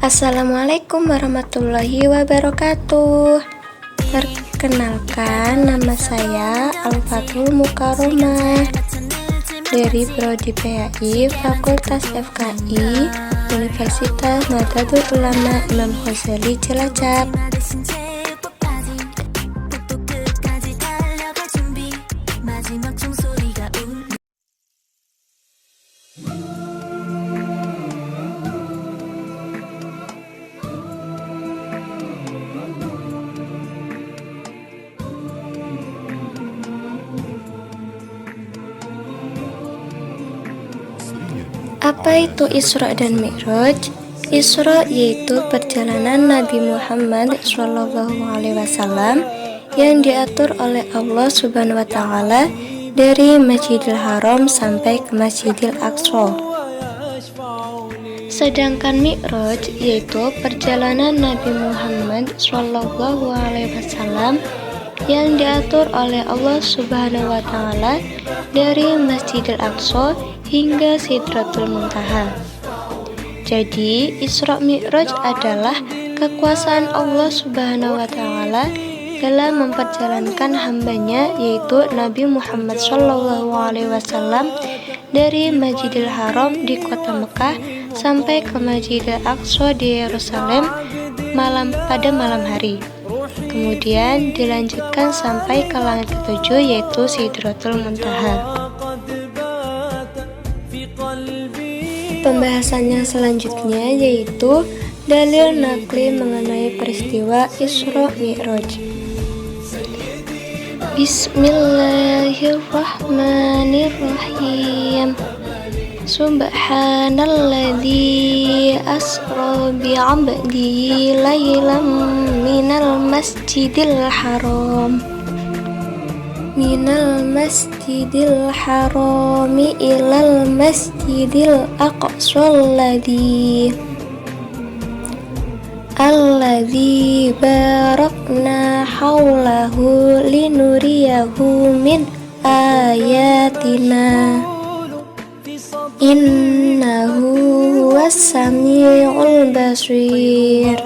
Assalamualaikum warahmatullahi wabarakatuh. Perkenalkan, nama saya Al-Fathul Mukaromah dari Prodi PAI Fakultas FKI Universitas Nahdlatul Ulama Imam Ghazali Cilacap. Apa itu Isra dan Mi'raj? Isra yaitu perjalanan Nabi Muhammad SAW yang diatur oleh Allah Subhanahu wa Ta'ala dari Masjidil Haram sampai ke Masjidil Aqsa. Sedangkan Mi'raj yaitu perjalanan Nabi Muhammad SAW yang diatur oleh Allah Subhanahu wa Ta'ala dari Masjidil Aqsa hingga Sidratul Muntaha. Jadi, Isra Mi'raj adalah kekuasaan Allah Subhanahu wa Ta'ala dalam memperjalankan hambanya, yaitu Nabi Muhammad SAW dari Masjidil Haram di kota Mekah sampai ke Masjidil Aqsa di Yerusalem pada malam hari. Kemudian dilanjutkan sampai ke langit ketujuh, yaitu Sidratul Muntaha. Pembahasan yang selanjutnya yaitu dalil nakli mengenai peristiwa Isra Mi'raj. Bismillahirrahmanirrahim. Subhanalladzi asra bi'abdihi laylan minal masjidil harami ilal masjidil aqsal alladzi barakna haulahu linuriyahu min ayatina innahu huwas samiul basir.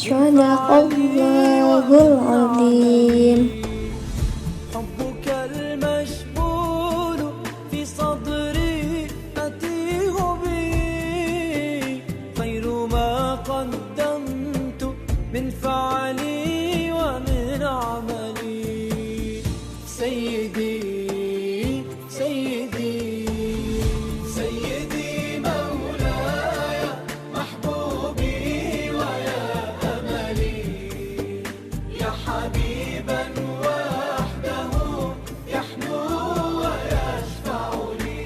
Shadaqallahul azim. من فعلي ومن عملي سيدي سيدي سيدي مولاي محبوبي ويا أملي يا حبيبا وحده يحنو ويشفع لي.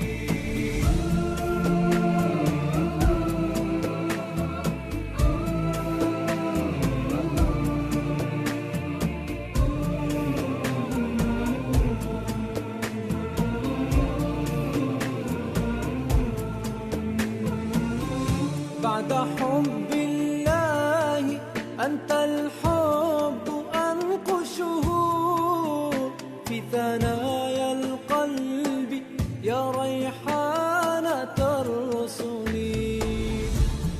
بعد حب الله أنت الحب أنقشه في ثنايا القلب يا ريحانة الرسل.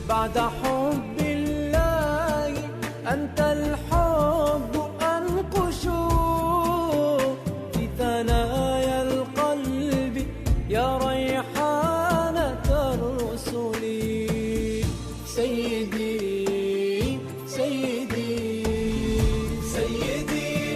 بعد حب الله أنت الحب أنقشه في ثنايا القلب يا ريحانة الرسل. سيدي سيدي سيدي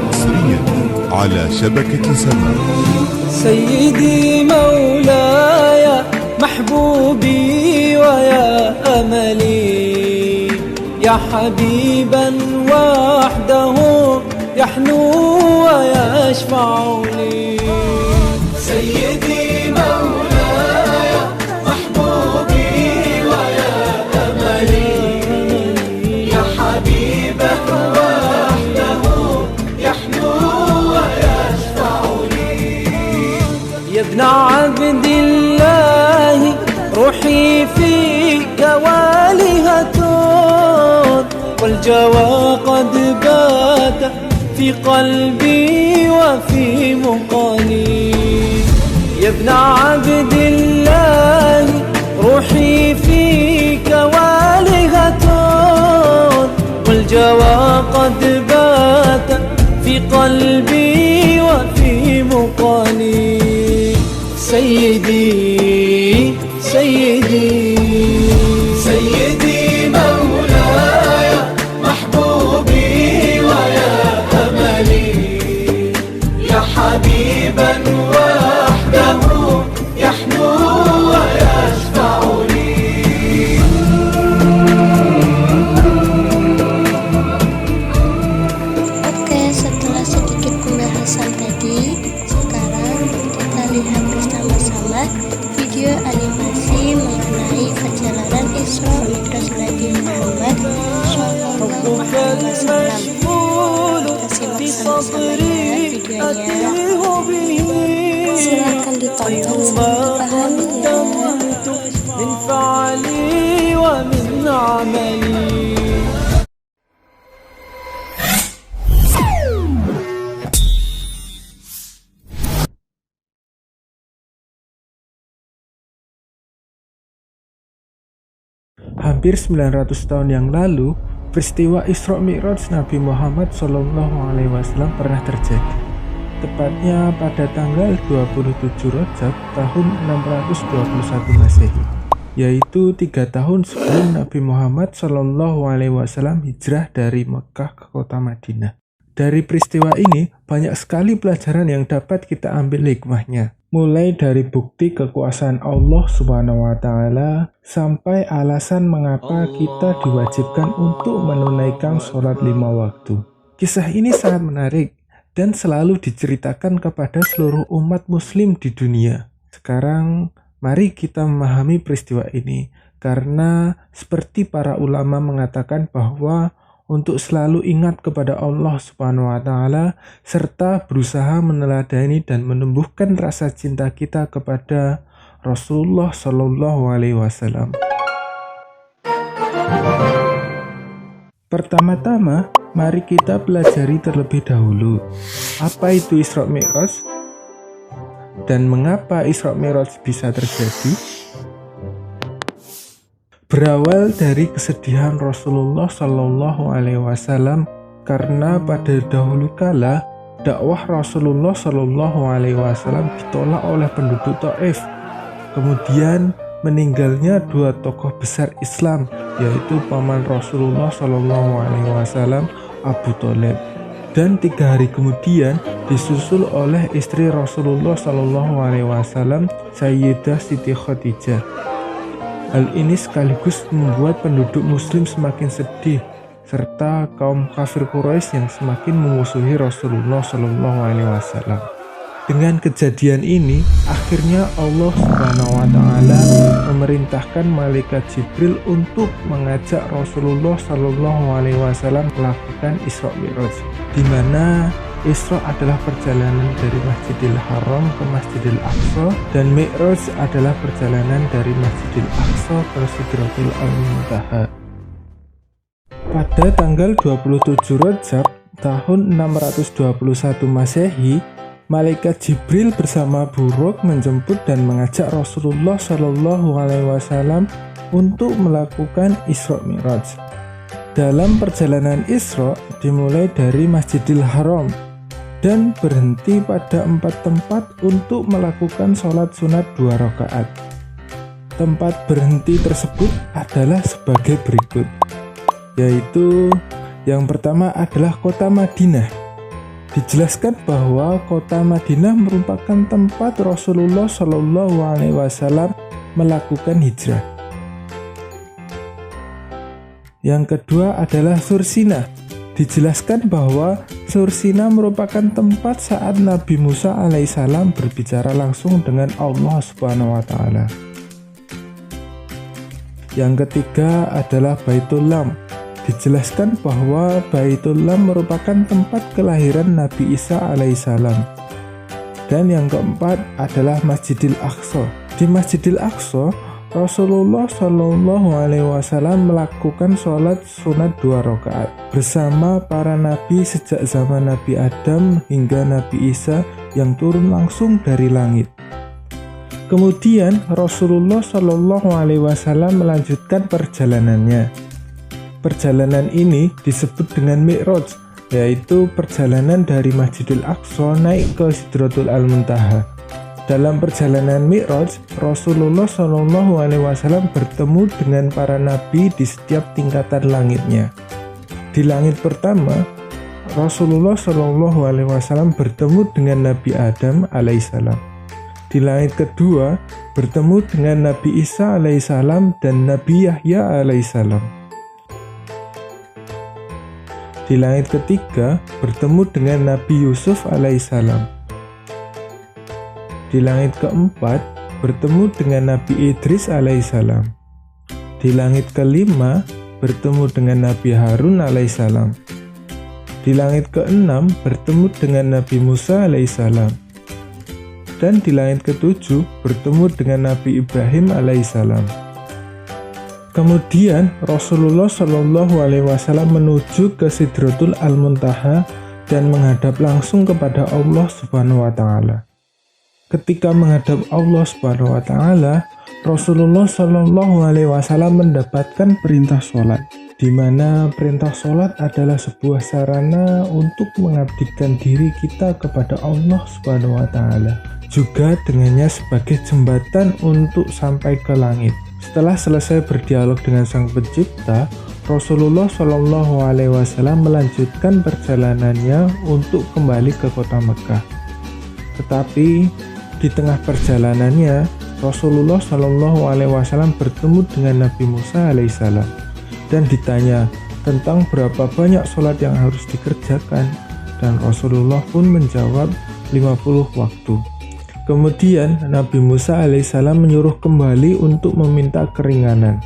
حصريا على شبكة سماء. سيدي مولاي محبوبي ويا أملي يا حبيبا وحده يحنو ويشفع لي. سيدي مولاي محبوبي ويا أملي يا حبيبا وحده يحنو ويشفع لي. يا ابن عبد الله روحي فيك والجوى قد بات في قلبي وفي مقالي. يا ابن عبد الله روحي فيك والهة، والجوى قد بات في قلبي وفي مقالي. سيدي سيدي سيدي مولاي محبوبي ويا أملي، يا حبيبا وحده يحنو ويشفع لي. Oke, setelah sedikit pembahasan tadi, sekarang kita lihat bersama-sama video animasi mengenai perjalanan Isra Mi'raj Nabi Muhammad Sallallahu Alaihi Wasallam. Kita simak sama-sama ya videonya. Silakan ditonton sampai pahami ya. من فعلي ومن عملي. Hampir 900 tahun yang lalu, peristiwa Isra Mi'raj Nabi Muhammad SAW pernah terjadi. Tepatnya pada tanggal 27 Rajab tahun 621 Masehi, yaitu 3 tahun sebelum Nabi Muhammad SAW hijrah dari Mekah ke kota Madinah. Dari peristiwa ini, banyak sekali pelajaran yang dapat kita ambil hikmahnya. Mulai dari bukti kekuasaan Allah Subhanahu wa Ta'ala sampai alasan mengapa kita diwajibkan untuk menunaikan sholat 5 waktu. Kisah ini sangat menarik dan selalu diceritakan kepada seluruh umat muslim di dunia. Sekarang, mari kita memahami peristiwa ini, karena seperti para ulama mengatakan bahwa untuk selalu ingat kepada Allah Subhanahu wa Ta'ala serta berusaha meneladani dan menumbuhkan rasa cinta kita kepada Rasulullah Shallallahu Alaihi Wasallam. Pertama-tama, mari kita pelajari terlebih dahulu apa itu Isra Mi'raj dan mengapa Isra Mi'raj bisa terjadi. Berawal dari kesedihan Rasulullah Shallallahu Alaihi Wasallam karena pada dahulu kala dakwah Rasulullah Shallallahu Alaihi Wasallam ditolak oleh penduduk Taif. Kemudian meninggalnya 2 tokoh besar Islam, yaitu paman Rasulullah Shallallahu Alaihi Wasallam Abu Thalib, dan 3 hari kemudian disusul oleh istri Rasulullah Shallallahu Alaihi Wasallam Sayyidah Siti Khadijah. Hal ini sekaligus membuat penduduk muslim semakin sedih, serta kaum kafir Quraisy yang semakin memusuhi Rasulullah Shallallahu Alaihi Wasallam. Dengan kejadian ini, akhirnya Allah Subhanahu wa Ta'ala memerintahkan malaikat Jibril untuk mengajak Rasulullah Shallallahu Alaihi Wasallam melakukan Isra Mi'raj, di mana Isra adalah perjalanan dari Masjidil Haram ke Masjidil Aqsa, dan Mi'raj adalah perjalanan dari Masjidil Aqsa ke Sidratul Muntaha. Pada tanggal 27 Rajab tahun 621 Masehi, malaikat Jibril bersama buruk menjemput dan mengajak Rasulullah Shallallahu Alaihi Wasallam untuk melakukan Isra Mi'raj. Dalam perjalanan Isra dimulai dari Masjidil Haram dan berhenti pada 4 tempat untuk melakukan sholat sunat 2 rakaat. Tempat berhenti tersebut adalah sebagai berikut, yaitu yang pertama adalah kota Madinah. Dijelaskan bahwa kota Madinah merupakan tempat Rasulullah Shallallahu Alaihi Wasallam melakukan hijrah. Yang kedua adalah Sursina. Dijelaskan bahwa Sursina merupakan tempat saat Nabi Musa alaihissalam berbicara langsung dengan Allah Subhanahu wa Ta'ala. Yang ketiga adalah Baitul Lam. Dijelaskan bahwa Baitul Lam merupakan tempat kelahiran Nabi Isa alaihissalam. Dan yang keempat adalah Masjidil Aqsa. Di Masjidil Aqsa, Rasulullah Shallallahu Alaihi Wasallam melakukan sholat sunat 2 rakaat bersama para nabi sejak zaman Nabi Adam hingga Nabi Isa yang turun langsung dari langit. Kemudian Rasulullah Shallallahu Alaihi Wasallam melanjutkan perjalanannya. Perjalanan ini disebut dengan Mi'raj, yaitu perjalanan dari Masjidil Aqsa naik ke Sidratul Muntaha. Dalam perjalanan Mi'raj, Rasulullah Shallallahu Alaihi Wasallam bertemu dengan para nabi di setiap tingkatan langitnya. Di langit pertama, Rasulullah Shallallahu Alaihi Wasallam bertemu dengan Nabi Adam alaihissalam. Di langit kedua, bertemu dengan Nabi Isa alaihissalam dan Nabi Yahya alaihissalam. Di langit ketiga, bertemu dengan Nabi Yusuf alaihissalam. Di langit keempat, bertemu dengan Nabi Idris alaihissalam. Di langit kelima, bertemu dengan Nabi Harun alaihissalam. Di langit keenam, bertemu dengan Nabi Musa alaihissalam. Dan di langit ketujuh, bertemu dengan Nabi Ibrahim alaihissalam. Kemudian Rasulullah Shallallahu Alaihi Wasallam menuju ke Sidratul Muntaha dan menghadap langsung kepada Allah Subhanahu Wa Taala. Ketika menghadap Allah Subhanahu Wa Taala, Rasulullah Shallallahu Alaihi Wasallam mendapatkan perintah sholat, di mana perintah sholat adalah sebuah sarana untuk mengabdikan diri kita kepada Allah Subhanahu Wa Taala, juga dengannya sebagai jembatan untuk sampai ke langit. Setelah selesai berdialog dengan Sang Pencipta, Rasulullah Shallallahu Alaihi Wasallam melanjutkan perjalanannya untuk kembali ke kota Mekah. Tetapi di tengah perjalanannya, Rasulullah Shallallahu Alaihi Wasallam bertemu dengan Nabi Musa alaihissalam dan ditanya tentang berapa banyak sholat yang harus dikerjakan, dan Rasulullah pun menjawab 50 waktu. Kemudian Nabi Musa alaihissalam menyuruh kembali untuk meminta keringanan,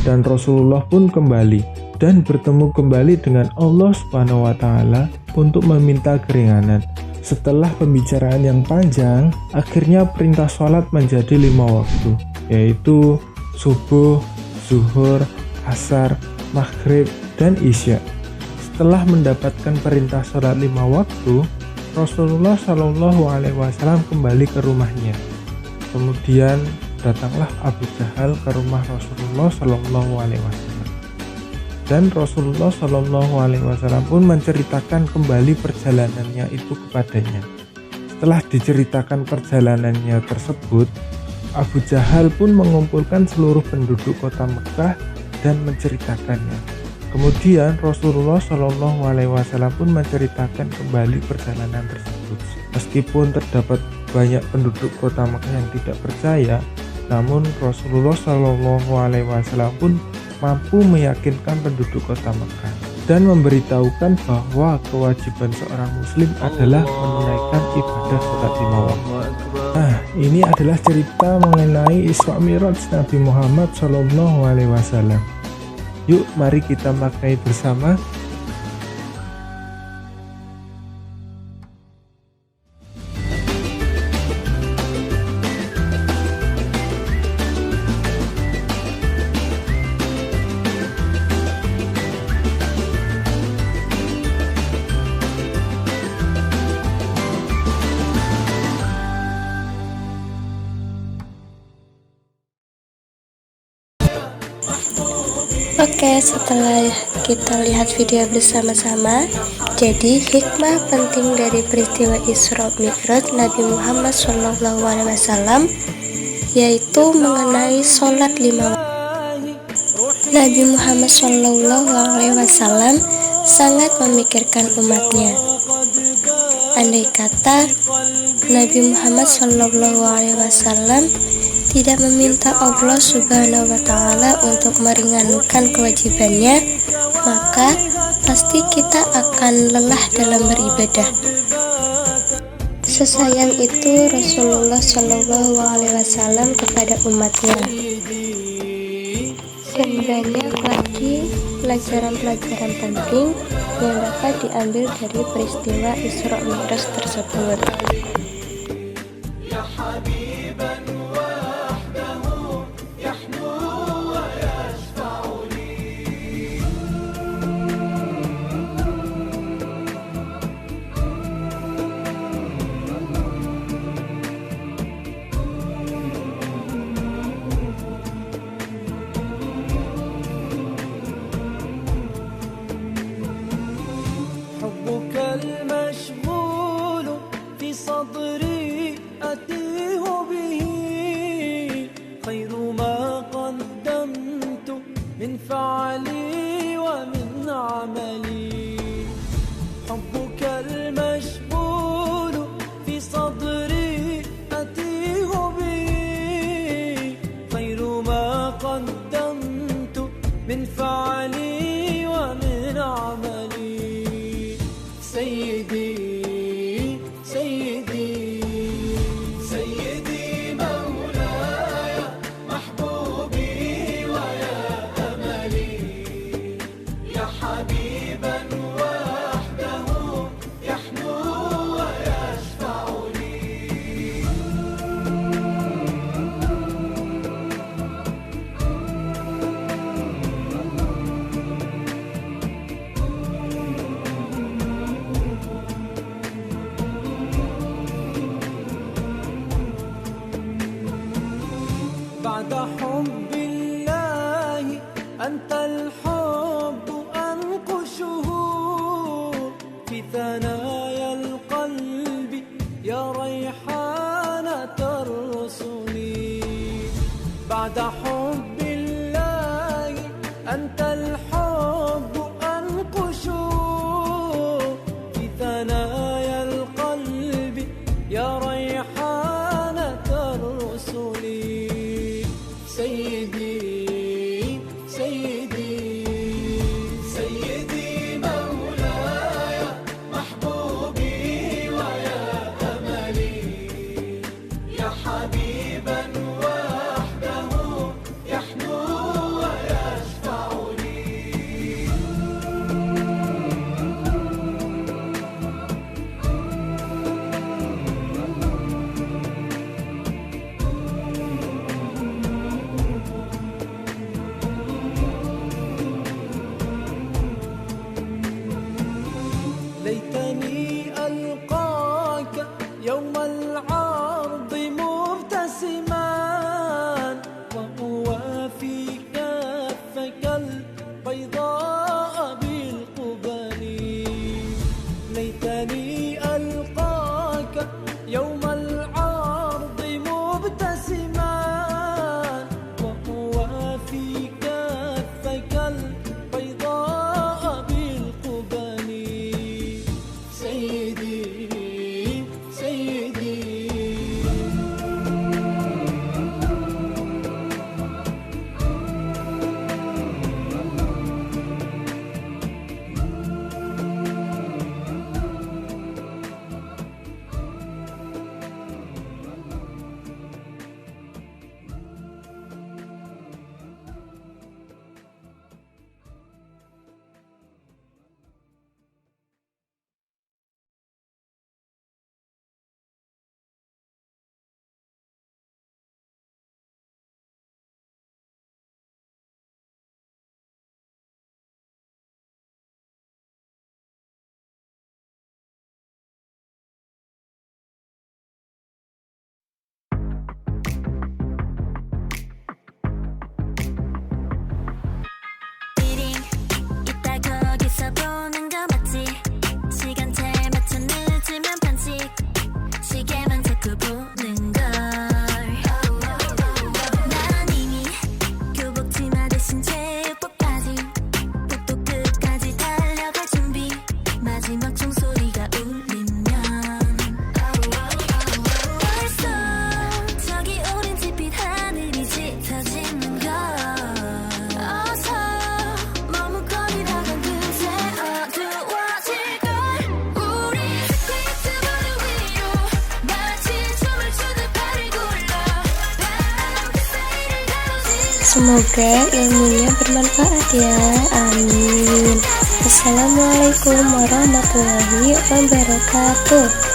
dan Rasulullah pun kembali dan bertemu kembali dengan Allah Subhanahu Wa Taala untuk meminta keringanan. Setelah pembicaraan yang panjang, akhirnya perintah sholat menjadi 5 waktu, yaitu subuh, zuhur, asar, maghrib, dan isya. Setelah mendapatkan perintah sholat 5 waktu, Rasulullah Shallallahu Alaihi Wasallam kembali ke rumahnya. Kemudian datanglah Abu Jahal ke rumah Rasulullah Shallallahu Alaihi Wasallam. Dan Rasulullah Shallallahu Alaihi Wasallam pun menceritakan kembali perjalanannya itu kepadanya. Setelah diceritakan perjalanannya tersebut, Abu Jahal pun mengumpulkan seluruh penduduk kota Mekah dan menceritakannya. Kemudian Rasulullah Shallallahu Alaihi Wasallam pun menceritakan kembali perjalanan tersebut. Meskipun terdapat banyak penduduk kota Mekah yang tidak percaya, namun Rasulullah Shallallahu Alaihi Wasallam pun mampu meyakinkan penduduk kota Mekah dan memberitahukan bahwa kewajiban seorang muslim adalah menunaikan ibadah sholat 5 waktu. Nah, ini adalah cerita mengenai Isra Mi'raj Nabi Muhammad Shallallahu Alaihi Wasallam. Yuk, mari kita maknai bersama. Oke, setelah kita lihat video bersama-sama, jadi hikmah penting dari peristiwa Isra Mi'raj Nabi Muhammad SAW yaitu mengenai sholat 5 waktu. Nabi Muhammad SAW sangat memikirkan umatnya. Andai kata Nabi Muhammad SAW tidak meminta Allah Subhanahu wa Ta'ala untuk meringankan kewajibannya, maka pasti kita akan lelah dalam beribadah. Sesayang itu Rasulullah Shallallahu Alaihi Wasallam kepada umatnya. Dan banyak lagi pelajaran-pelajaran penting yang dapat diambil dari peristiwa Isra Mi'raj tersebut. من فعلي ومن عملي. سيدي سيدي سيدي مولاي محبوبي ويا أملي، يا حبيبا وحده يحنو ويشفع لي. بعد حب الله أنت الحب أنقشه في ثنايا القلب يا ريحانة الرسل. بعد حب الله أنت الحب أنقشه في ثنايا القلب يا ريحانة الرسل. سيدي سيدي سيدي مولاي محبوبي ويا أملي، يا حبيبا وحده يحنو ويشفع لي. ليتني ألقاك يوم العرض مبتسما وأوافي كفك البيضاء بالقبل. ليتني ألقاك يوم العرض مبتسما وأوافي كفك البيضاء بالقبل. سيدي سيدي 이따 거기서 보는 거 맞지? 시간대 맞춰 늦으면 반칙. 시계만 자꾸 보는 걸. 난 이미 교복치마 대신 체육복까지 복도 끝까지 달려갈 준비. 마지막 총소리가 울리면 벌써 저기 오렌지빛 하늘이 짙어지는 걸. 어서 머뭇거리다간 금세 어두워질걸. 우리 스케이트보드 위로 마치 춤을 추듯 발을 굴러 바람 그 사이를 가로지르. Semoga ilmunya bermanfaat ya, amin. Assalamualaikum warahmatullahi wabarakatuh.